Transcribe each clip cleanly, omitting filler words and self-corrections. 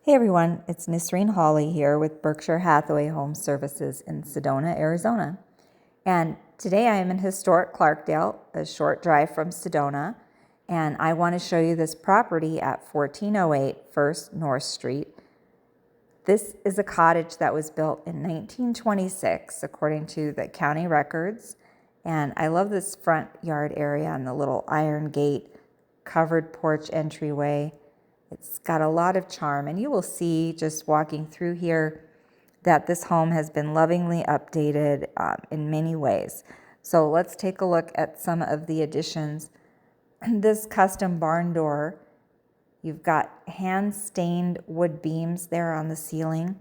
Hey everyone, it's Nisreen Hawley here with Berkshire Hathaway Home Services in Sedona, Arizona. And today I am in historic Clarkdale, a short drive from Sedona, and I want to show you this property at 1408 First North Street. This is a cottage that was built in 1926 according to the county records. And I love this front yard area and the little iron gate, covered porch entryway. It's got a lot of charm, and you will see just walking through here that this home has been lovingly updated in many ways. So let's take a look at some of the additions. This custom barn door, you've got hand-stained wood beams there on the ceiling.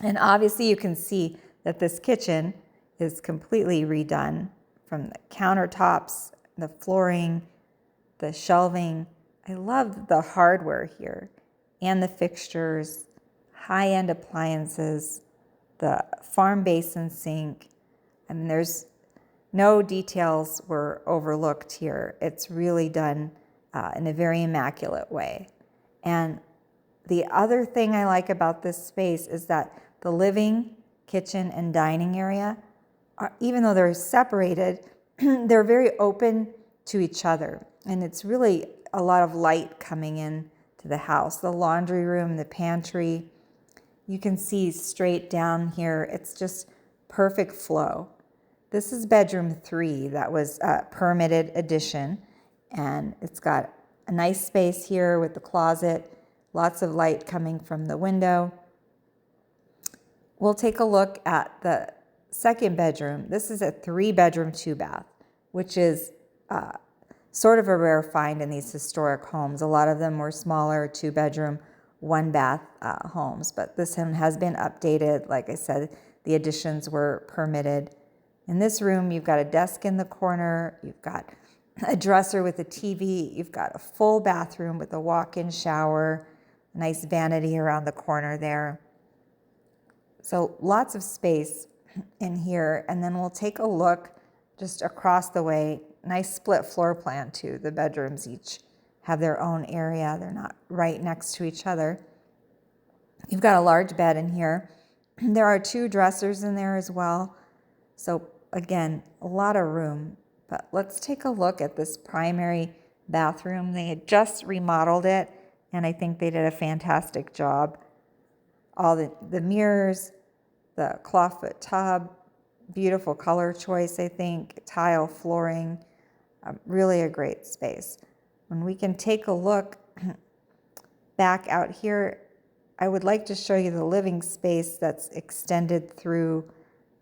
And obviously you can see that this kitchen is completely redone, from the countertops, the flooring, the shelving. I love the hardware here and the fixtures, high-end appliances, the farm basin sink. I mean, there's no details were overlooked here. It's really done in a very immaculate way. And the other thing I like about this space is that the living, kitchen, and dining area, even though they're separated, they're very open to each other. And it's really a lot of light coming in to the house. The laundry room, the pantry, you can see straight down here. It's just perfect flow. This is bedroom 3. That was a permitted addition, and it's got a nice space here with the closet, lots of light coming from the window. We'll take a look at the second bedroom. This is a 3-bedroom, 2-bath, which is sort of a rare find in these historic homes. A lot of them were smaller 2-bedroom, 1-bath homes, but this one has been updated. Like I said, the additions were permitted. In this room, you've got a desk in the corner, you've got a dresser with a TV, you've got a full bathroom with a walk-in shower, a nice vanity around the corner there. So lots of space in here. And then we'll take a look just across the way. Nice split floor plan too. The bedrooms each have their own area. They're not right next to each other. You've got a large bed in here. There are 2 dressers in there as well. So again, a lot of room. But let's take a look at this primary bathroom. They had just remodeled it, and I think they did a fantastic job. All the mirrors, the clawfoot tub, beautiful color choice, I think, tile flooring, really a great space. When we can take a look back out here, I would like to show you the living space that's extended through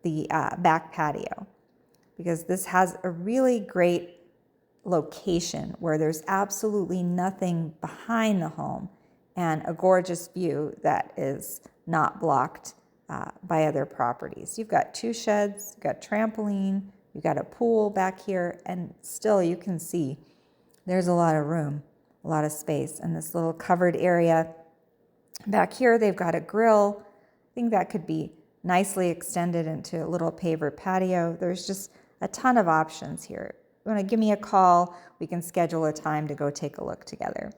the back patio, because this has a really great location where there's absolutely nothing behind the home and a gorgeous view that is not blocked by other properties. You've got 2 sheds, you've got trampoline, you've got a pool back here, and still you can see there's a lot of room, a lot of space. And this little covered area back here, they've got a grill. I think that could be nicely extended into a little paver patio. There's just a ton of options here. If you want to give me a call, we can schedule a time to go take a look together.